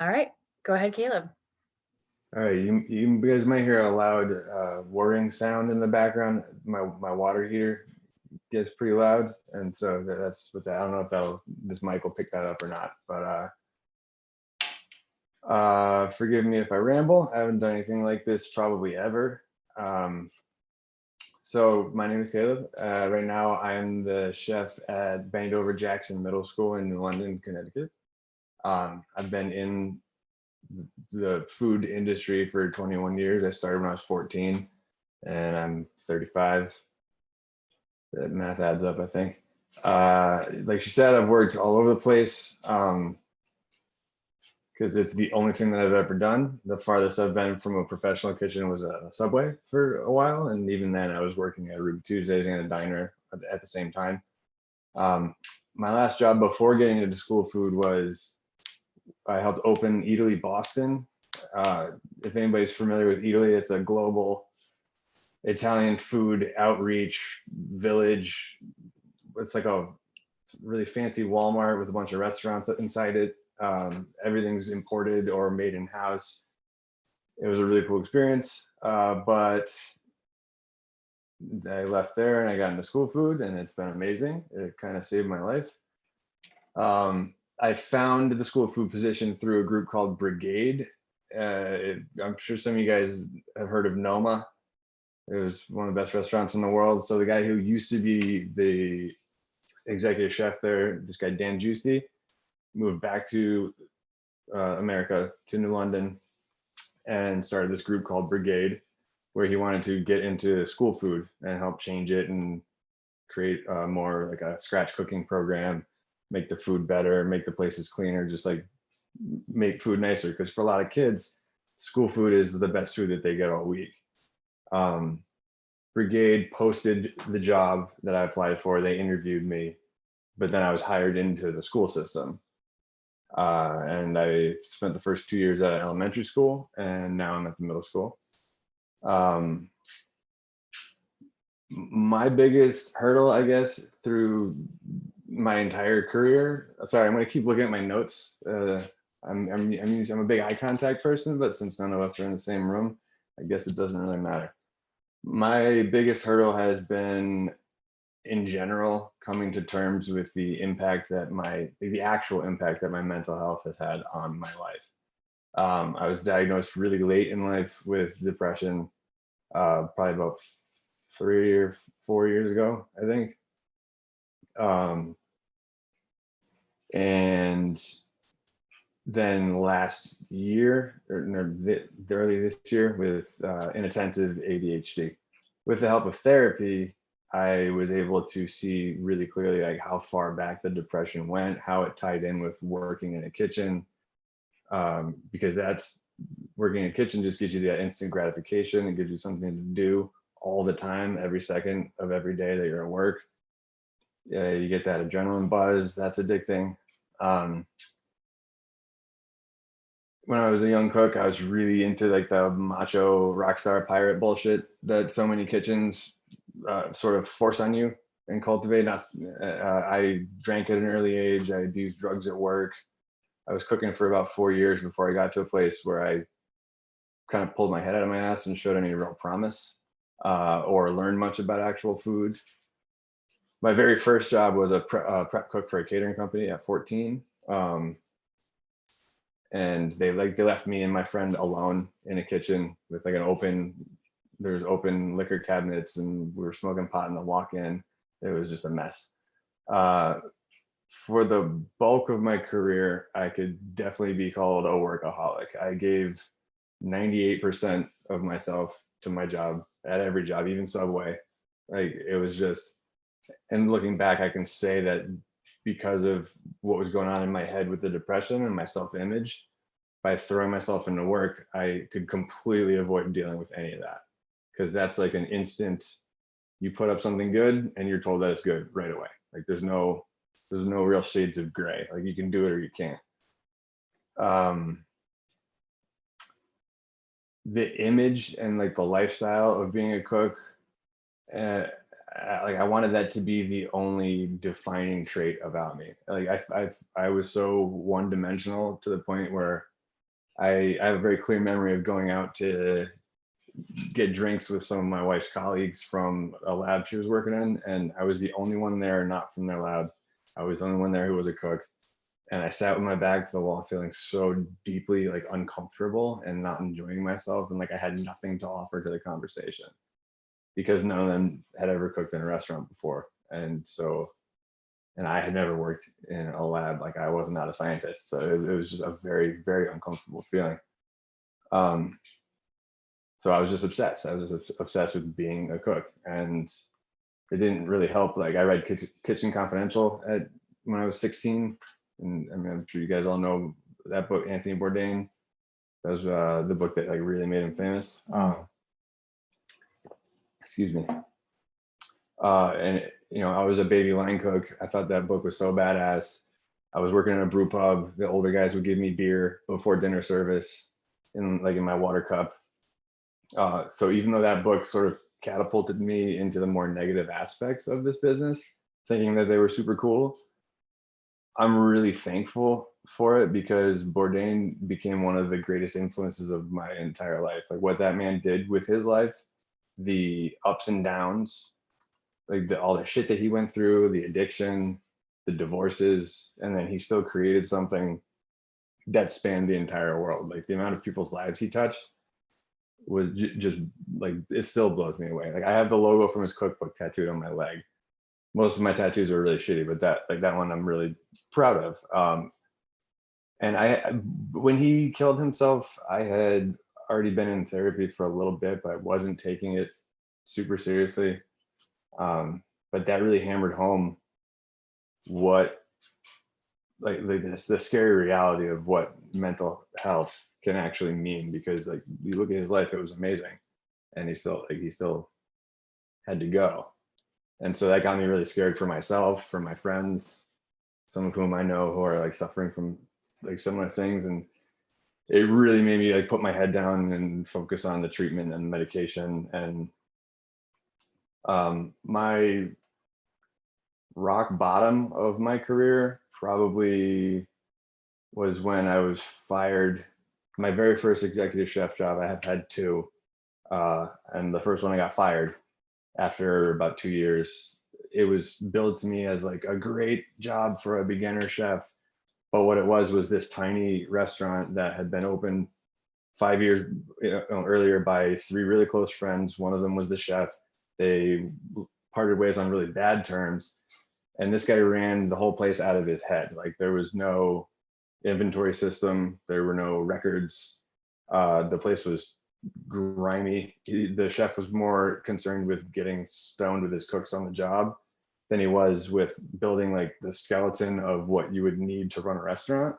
All right, go ahead, Caleb. All right, you guys might hear a loud whirring sound in the background. My water heater gets pretty loud, and so that's what that. I don't know if this mic will pick that up or not, but forgive me if I ramble. I haven't done anything like this probably ever. Um, so my name is Caleb. Right now, I'm the chef at Bandover Jackson Middle School in New London, Connecticut. I've been in the food industry for 21 years. I started when I was 14 and I'm 35. That math adds up, I think. Like she said, I've worked all over the place because it's the only thing that I've ever done. The farthest I've been from a professional kitchen was a Subway for a while. And even then I was working at Ruby Tuesdays and a diner at the same time. My last job before getting into school food was I helped open Italy Boston. If anybody's familiar with Italy, it's a global Italian food outreach village. It's like a really fancy Walmart with a bunch of restaurants inside it. Everything's imported or made in house. It was a really cool experience, but I left there and I got into school food, and it's been amazing. It kind of saved my life. I found the school food position through a group called Brigade. I'm sure some of you guys have heard of Noma. It was one of the best restaurants in the world. So the guy who used to be the executive chef there, this guy Dan Giusti, moved back to America, to New London, and started this group called Brigade, where he wanted to get into school food and help change it and create more like a scratch cooking program, make the food better, make the places cleaner, just like make food nicer. Because for a lot of kids, school food is the best food that they get all week. Brigade posted the job that I applied for. They interviewed me, but then I was hired into the school system. And I spent the first 2 years at elementary school, and now I'm at the middle school. My biggest hurdle, I guess, through my entire career. Sorry, I'm going to keep looking at my notes. I'm a big eye contact person, but since none of us are in the same room, I guess it doesn't really matter. My biggest hurdle has been, in general, coming to terms with the impact that the actual impact that my mental health has had on my life. I was diagnosed really late in life with depression, probably about 3 or 4 years ago, I think. And then last year, or no, early this year, with inattentive ADHD. With the help of therapy, I was able to see really clearly like how far back the depression went, how it tied in with working in a kitchen, because that's working in a kitchen just gives you that instant gratification. It gives you something to do all the time, every second of every day that you're at work. You get that adrenaline buzz. That's addicting. When I was a young cook, I was really into like the macho rock star pirate bullshit that so many kitchens sort of force on you and cultivate. I drank at an early age. I abused drugs at work. I was cooking for about 4 years before I got to a place where I kind of pulled my head out of my ass and showed any real promise or learned much about actual food. My very first job was a prep cook for a catering company at 14. And they left me and my friend alone in a kitchen with like there's open liquor cabinets, and we were smoking pot in the walk-in. It was just a mess. For the bulk of my career, I could definitely be called a workaholic. I gave 98% of myself to my job at every job, even Subway. Like it was just, and looking back, I can say that because of what was going on in my head with the depression and my self-image, by throwing myself into work, I could completely avoid dealing with any of that. Because that's like an instant, you put up something good and you're told that it's good right away. Like there's no real shades of gray. Like you can do it or you can't. The image and like the lifestyle of being a cook, like I wanted that to be the only defining trait about me. Like I was so one dimensional to the point where I have a very clear memory of going out to get drinks with some of my wife's colleagues from a lab she was working in, and I was the only one there not from their lab. I was the only one there who was a cook, and I sat with my back to the wall, feeling so deeply like uncomfortable and not enjoying myself, and like I had nothing to offer to the conversation because none of them had ever cooked in a restaurant before, and so and I had never worked in a lab. Like I was not a scientist, so it was just a very very uncomfortable feeling. Um, so I was just obsessed. I was just obsessed with being a cook, and it didn't really help. Like I read Kitchen Confidential when I was 16, and I mean I'm sure you guys all know that book, Anthony Bourdain. That was the book that like really made him famous. Excuse me. And you know, I was a baby line cook. I thought that book was so badass. I was working in a brew pub. The older guys would give me beer before dinner service, in my water cup. So even though that book sort of catapulted me into the more negative aspects of this business, thinking that they were super cool, I'm really thankful for it because Bourdain became one of the greatest influences of my entire life. Like what that man did with his life, the ups and downs, like all the shit that he went through, the addiction, the divorces, and then he still created something that spanned the entire world. Like the amount of people's lives he touched was just like, it still blows me away. Like I have the logo from his cookbook tattooed on my leg. Most of my tattoos are really shitty, but that one I'm really proud of. And when he killed himself, I had already been in therapy for a little bit, but I wasn't taking it super seriously. But that really hammered home what like the scary reality of what mental health can actually mean, because like you look at his life, it was amazing, and he still had to go. And so that got me really scared for myself, for my friends, some of whom I know who are like suffering from like similar things. And it really made me like put my head down and focus on the treatment and medication. And my rock bottom of my career probably was when I was fired. My very first executive chef job, I have had two. And the first one I got fired after about 2 years. It was billed to me as like a great job for a beginner chef. But what it was this tiny restaurant that had been open 5 years earlier by three really close friends. One of them was the chef. They parted ways on really bad terms. And this guy ran the whole place out of his head. Like there was no inventory system. There were no records. The place was grimy. The chef was more concerned with getting stoned with his cooks on the job than he was with building like the skeleton of what you would need to run a restaurant.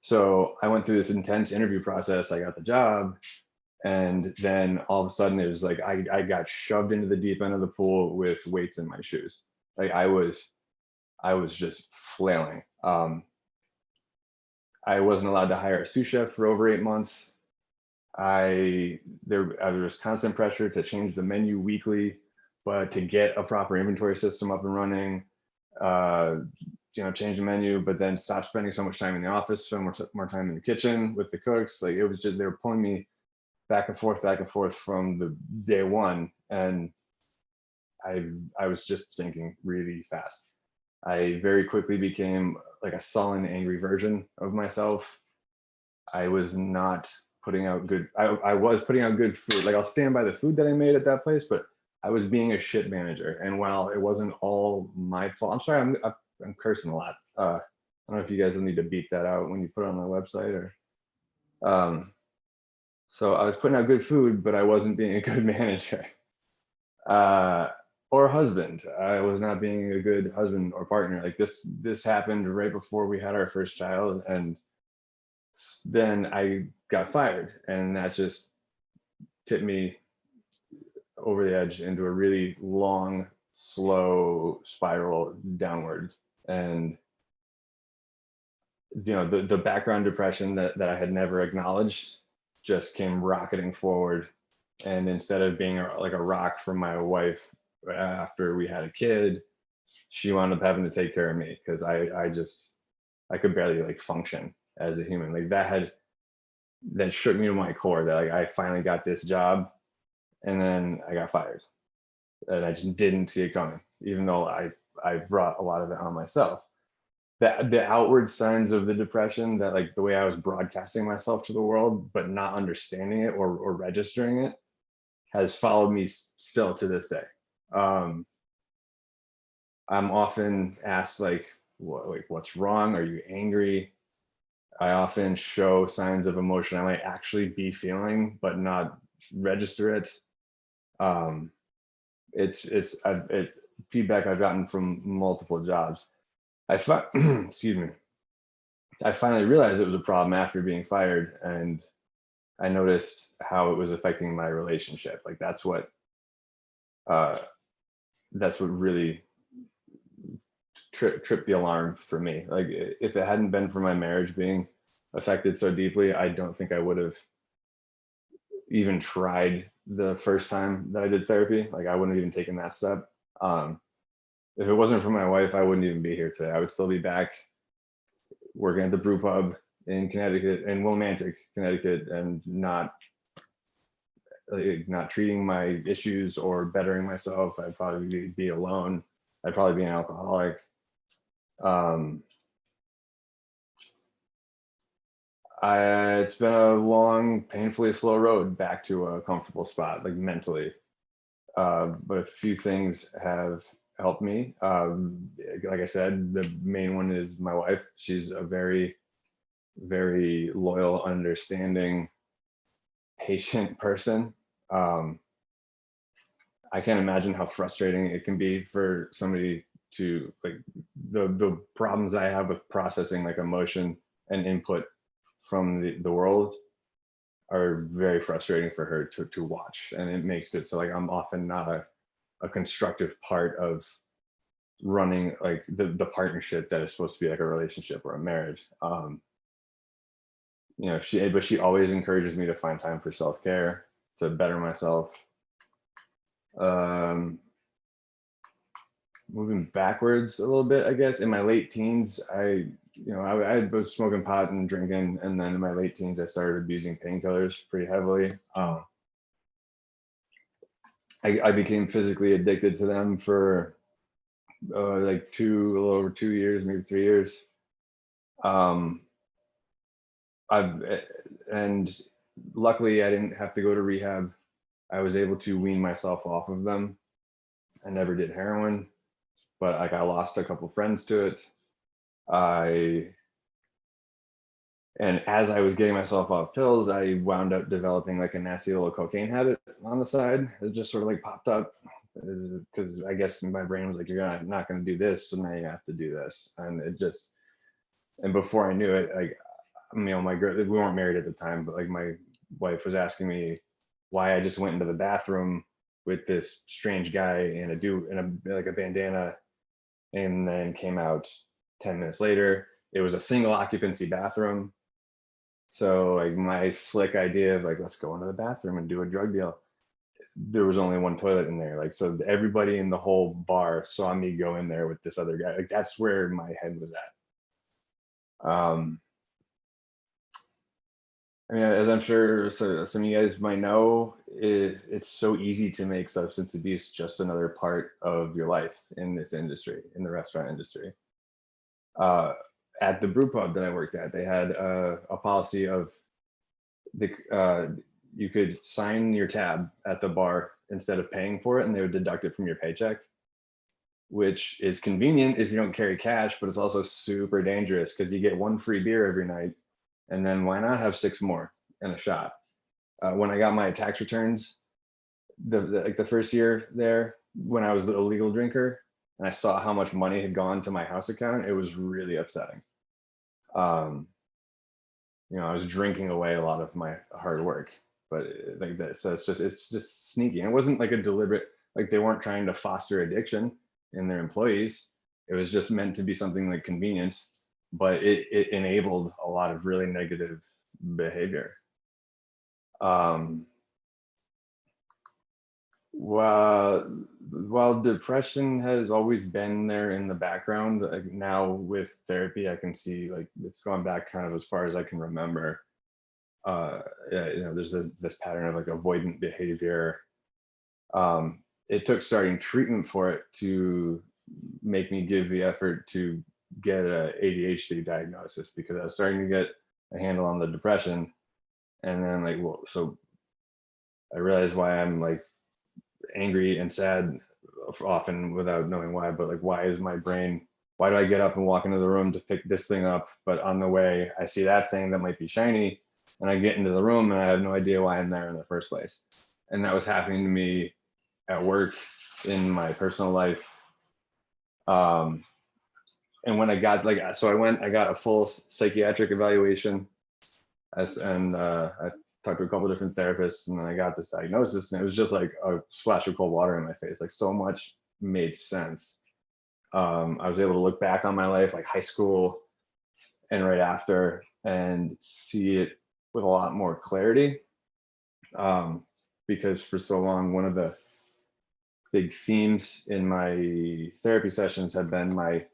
So I went through this intense interview process. I got the job. And then all of a sudden it was like I got shoved into the deep end of the pool with weights in my shoes. Like I was just flailing. I wasn't allowed to hire a sous chef for over 8 months. There was constant pressure to change the menu weekly, but to get a proper inventory system up and running, change the menu, but then stop spending so much time in the office, spend more time in the kitchen with the cooks. Like it was just, they were pulling me back and forth from the day one. And I was just sinking really fast. I very quickly became like a sullen, angry version of myself. I was not putting out good, I was putting out good food. Like I'll stand by the food that I made at that place, but I was being a shit manager. And while it wasn't all my fault, I'm sorry, I'm cursing a lot. I don't know if you guys will need to beep that out when you put it on my website or, so I was putting out good food, but I wasn't being a good manager. Or husband. I was not being a good husband or partner. Like this happened right before we had our first child, and then I got fired, and that just tipped me over the edge into a really long, slow spiral downward. And the background depression that I had never acknowledged just came rocketing forward. And instead of being like a rock for my wife after we had a kid, she wound up having to take care of me because I could barely like function as a human. Like that shook me to my core, that like I finally got this job and then I got fired. And I just didn't see it coming, even though I brought a lot of it on myself. The outward signs of the depression, that like the way I was broadcasting myself to the world, but not understanding it or registering it, has followed me still to this day. Um, I'm often asked like, what's wrong? Are you angry? I often show signs of emotion I might actually be feeling, but not register it. Um, it's feedback I've gotten from multiple jobs. Excuse me. I finally realized it was a problem after being fired, and I noticed how it was affecting my relationship. Like uh, that's what really tripped the alarm for me. Like if it hadn't been for my marriage being affected so deeply, I don't think I would have even tried the first time that I did therapy. Like I wouldn't have even taken that step. Um, if it wasn't for my wife, I wouldn't even be here today. I would still be back working at the brew pub in Connecticut, in Willimantic, Connecticut, and not treating my issues or bettering myself. I'd probably be alone. I'd probably be an alcoholic. Um, it's been a long, painfully slow road back to a comfortable spot, like mentally. But a few things have helped me. Like I said, the main one is my wife. She's a very, very loyal, understanding, patient person. Um, I can't imagine how frustrating it can be for somebody to like the problems I have with processing like emotion and input from the world are very frustrating for her to watch. And it makes it so like I'm often not a constructive part of running like the partnership that is supposed to be like a relationship or a marriage. She always encourages me to find time for self-care, to better myself. Um, moving backwards a little bit, I guess in my late teens, I was smoking pot and drinking, and then in my late teens, I started abusing painkillers pretty heavily. I became physically addicted to them for like a little over 2 years, maybe 3 years. Um, I've and luckily I didn't have to go to rehab. I was able to wean myself off of them. I never did heroin, but like I lost a couple friends to it. I And as I was getting myself off pills, I wound up developing like a nasty little cocaine habit on the side. It just sort of like popped up because I guess my brain was like, not going to do this, so now you have to do this. And before I knew it, like, my girl, we weren't married at the time, but like my wife was asking me why I just went into the bathroom with this strange guy like a bandana, and then came out 10 minutes later. It was a single occupancy bathroom. So like my slick idea of like, let's go into the bathroom and do a drug deal. There was only one toilet in there. Like, so everybody in the whole bar saw me go in there with this other guy. Like that's where my head was at. As I'm sure some of you guys might know, it's so easy to make substance abuse just another part of your life in this industry, in the restaurant industry. At the brew pub that I worked at, they had a policy of you could sign your tab at the bar instead of paying for it, and they would deduct it from your paycheck, which is convenient if you don't carry cash, but it's also super dangerous because you get one free beer every night, and then why not have six more and a shot? When I got my tax returns, the first year there, when I was the illegal drinker, and I saw how much money had gone to my house account, it was really upsetting. I was drinking away a lot of my hard work, but like that, so it's just sneaky. And it wasn't like a deliberate, like they weren't trying to foster addiction in their employees. It was just meant to be something like convenient, but it enabled a lot of really negative behavior. While depression has always been there in the background, like now with therapy, I can see like it's gone back kind of as far as I can remember. you know, there's this pattern of like avoidant behavior. It took starting treatment for it to make me give the effort to get a ADHD diagnosis, because I was starting to get a handle on the depression. And then like, well, so I realized why I'm like angry and sad often without knowing why, but like, why is my brain, why do I get up and walk into the room to pick this thing up, but on the way I see that thing that might be shiny, and I get into the room and I have no idea why I'm there in the first place. And that was happening to me at work, in my personal life. And when I got like, so I got a full psychiatric evaluation, and I talked to a couple of different therapists, and then I got this diagnosis, and it was just like a splash of cold water in my face. Like, so much made sense. I was able to look back on my life, like high school and right after, and see it with a lot more clarity. Because for so long, one of the big themes in my therapy sessions have been my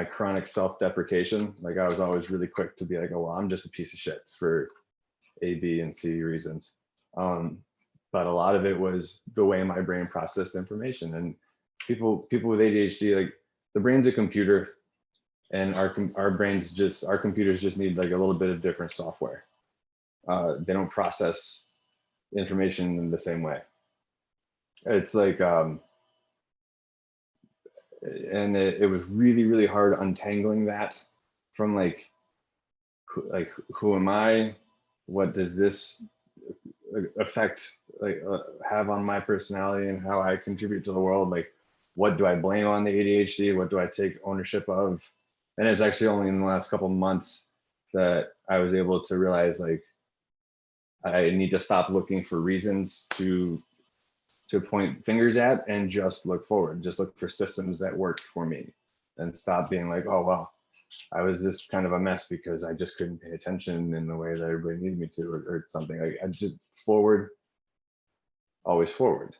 chronic self-deprecation. Like, I was always really quick to be like, oh, well, I'm just a piece of shit for A, B, and C reasons. But a lot of it was the way my brain processed information. And people with ADHD, like, the brain's a computer, and our computers just need like a little bit of different software. They don't process information in the same way. It's like, and it was really, really hard untangling that from like who am I? What does this affect, like, have on my personality and how I contribute to the world? Like, what do I blame on the ADHD? What do I take ownership of? And it's actually only in the last couple of months that I was able to realize, like, I need to stop looking for reasons to point fingers at, and just look forward, just look for systems that work for me, and stop being like, oh, well, I was this kind of a mess because I just couldn't pay attention in the way that everybody needed me to, or something. Like, I just forward, always forward.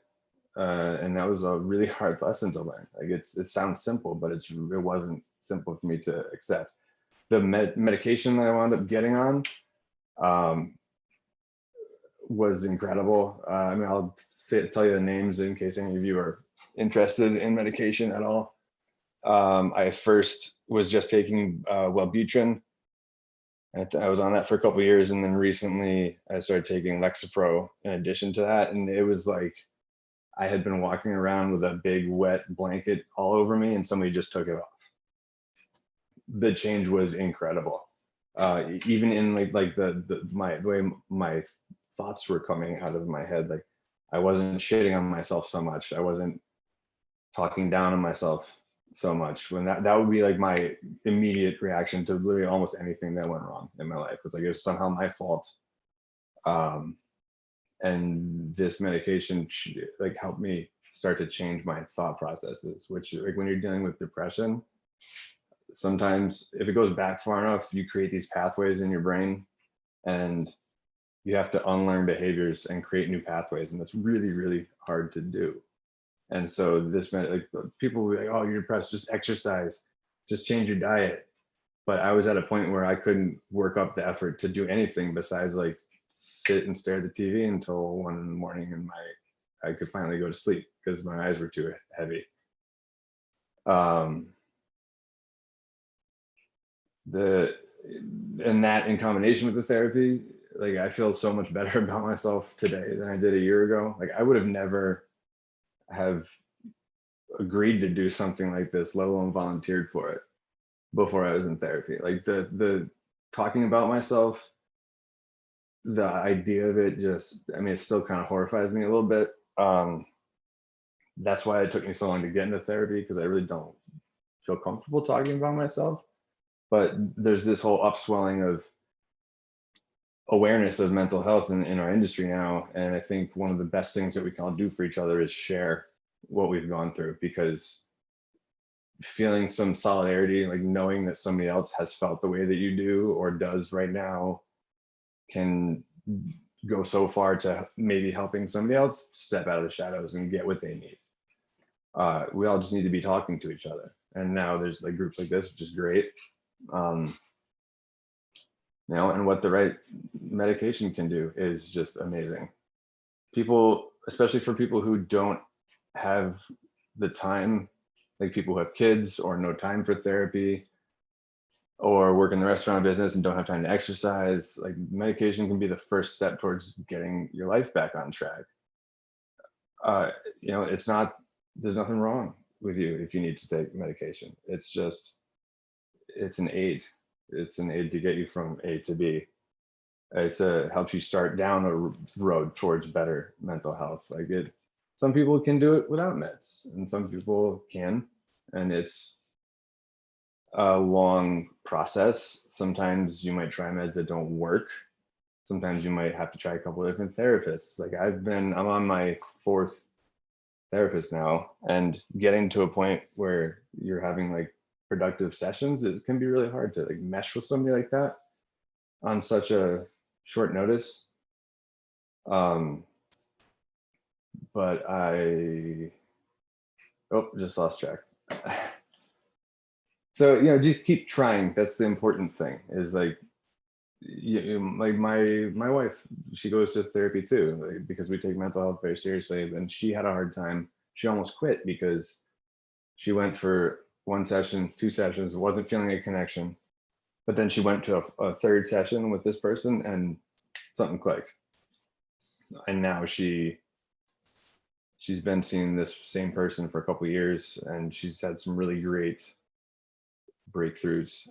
And that was a really hard lesson to learn. Like, it sounds simple, but it wasn't simple for me to accept. The medication that I wound up getting on was incredible. I mean, I'll tell you the names in case any of you are interested in medication at all. I first was just taking Wellbutrin. I was on that for a couple of years, and then recently I started taking Lexapro in addition to that. And it was like I had been walking around with a big wet blanket all over me, and somebody just took it off. The change was incredible. Even in like the way my thoughts were coming out of my head, like, I wasn't shitting on myself so much. I wasn't talking down on myself so much. When that would be like my immediate reaction to literally almost anything that went wrong in my life. It's like, it was somehow my fault. And this medication like helped me start to change my thought processes, which, like, when you're dealing with depression, sometimes if it goes back far enough, you create these pathways in your brain, and you have to unlearn behaviors and create new pathways. And that's really, really hard to do. And so this meant, like, people will be like, oh, you're depressed, just exercise, just change your diet. But I was at a point where I couldn't work up the effort to do anything besides like sit and stare at the TV until 1 a.m, and I could finally go to sleep because my eyes were too heavy. And that in combination with the therapy, like, I feel so much better about myself today than I did a year ago. Like, I would have never have agreed to do something like this, let alone volunteered for it, before I was in therapy. Like, the talking about myself, the idea of it, just, I mean, it still kind of horrifies me a little bit. That's why it took me so long to get into therapy, because I really don't feel comfortable talking about myself. But there's this whole upswelling of awareness of mental health in our industry now. And I think one of the best things that we can all do for each other is share what we've gone through, because feeling some solidarity, like knowing that somebody else has felt the way that you do or does right now, can go so far to maybe helping somebody else step out of the shadows and get what they need. We all just need to be talking to each other. And now there's like groups like this, which is great. And what the right medication can do is just amazing. People, especially for people who don't have the time, like people who have kids or no time for therapy, or work in the restaurant business and don't have time to exercise, like medication can be the first step towards getting your life back on track. uh, it's not, there's nothing wrong with you if you need to take medication. It's just, it's an aid. It's an aid to get you from A to B. It's a helps you start down a road towards better mental health. Like it, some people can do it without meds, and some people can, and it's a long process. Sometimes you might try meds that don't work. Sometimes you might have to try a couple of different therapists. Like I'm on my fourth therapist now, and getting to a point where you're having like productive sessions, it can be really hard to like mesh with somebody like that on such a short notice. um but I, oh, just lost track. So just keep trying. That's the important thing, is like like my wife, she goes to therapy too, like, because we take mental health very seriously, and she had a hard time. She almost quit because she went for one session, two sessions, wasn't feeling a connection, but then she went to a third session with this person and something clicked, and now she's been seeing this same person for a couple of years, and she's had some really great breakthroughs.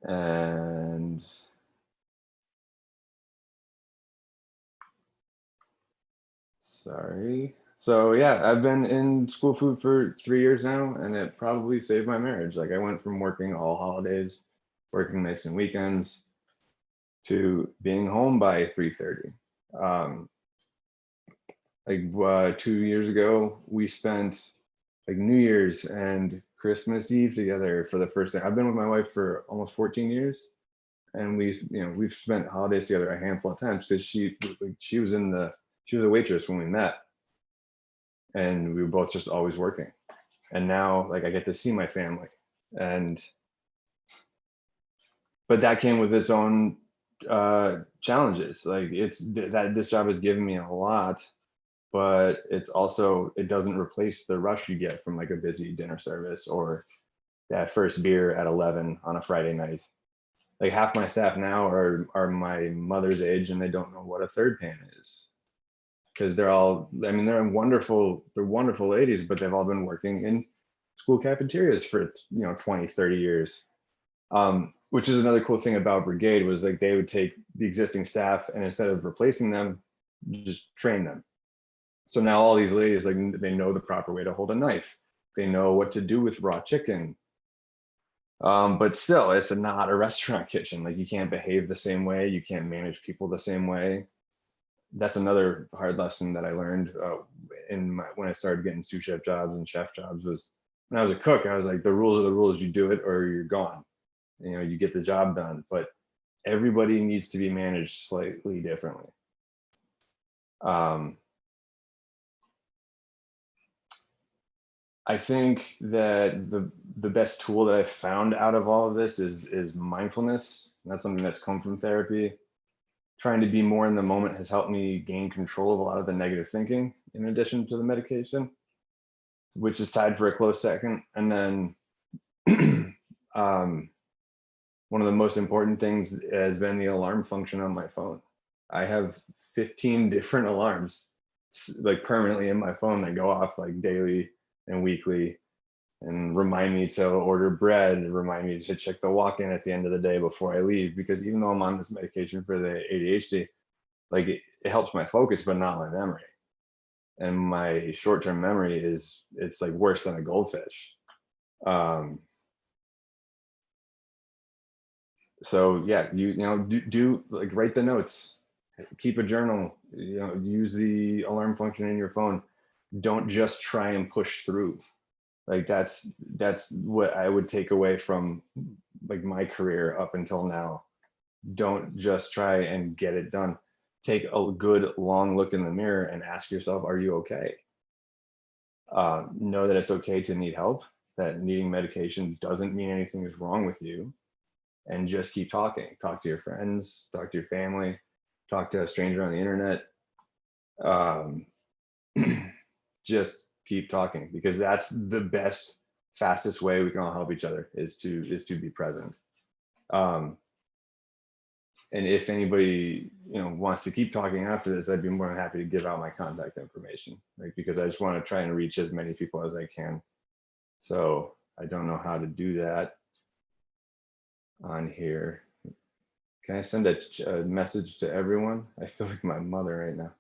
And sorry. So yeah, I've been in school food for 3 years now, and it probably saved my marriage. Like I went from working all holidays, working nights and weekends, to being home by 3:30. Um, like 2 years ago, we spent like New Year's and Christmas Eve together for the first time. I've been with my wife for almost 14 years, and we've spent holidays together a handful of times because she was a waitress when we met, and we were both just always working. And now like I get to see my family, and but that came with its own challenges. Like that this job has given me a lot, but it doesn't replace the rush you get from like a busy dinner service or that first beer at 11 on a Friday night. Like half my staff now are my mother's age, and they don't know what a third pan is, because they're all, I mean, they're wonderful ladies, but they've all been working in school cafeterias for 20, 30 years. Which is another cool thing about Brigade, was like they would take the existing staff, and instead of replacing them, just train them. So now all these ladies, like they know the proper way to hold a knife, they know what to do with raw chicken. But still, it's not a restaurant kitchen. Like you can't behave the same way, you can't manage people the same way. That's another hard lesson that I learned when I started getting sous chef jobs and chef jobs. Was when I was a cook, I was like, the rules are the rules. You do it or you're gone. You get the job done. But everybody needs to be managed slightly differently. I think that the best tool that I've found out of all of this is mindfulness. That's something that's come from therapy. Trying to be more in the moment has helped me gain control of a lot of the negative thinking, in addition to the medication, which is tied for a close second. And then one of the most important things has been the alarm function on my phone. I have 15 different alarms like permanently in my phone that go off like daily and weekly, and remind me to order bread, and remind me to check the walk-in at the end of the day before I leave. Because even though I'm on this medication for the ADHD, like it helps my focus, but not my memory. And my short-term memory it's like worse than a goldfish. So yeah, do like write the notes, keep a journal, use the alarm function in your phone. Don't just try and push through. Like that's what I would take away from like my career up until now. Don't just try and get it done. Take a good long look in the mirror and ask yourself, are you okay? Know that it's okay to need help, that needing medication doesn't mean anything is wrong with you. and just keep talking. Talk to your friends, talk to your family, talk to a stranger on the internet. Um, just keep talking, because that's the best, fastest way we can all help each other, is to be present. Um, and if anybody, wants to keep talking after this, I'd be more than happy to give out my contact information, like, because I just want to try and reach as many people as I can. So I don't know how to do that on here. Can I send a message to everyone? I feel like my mother right now.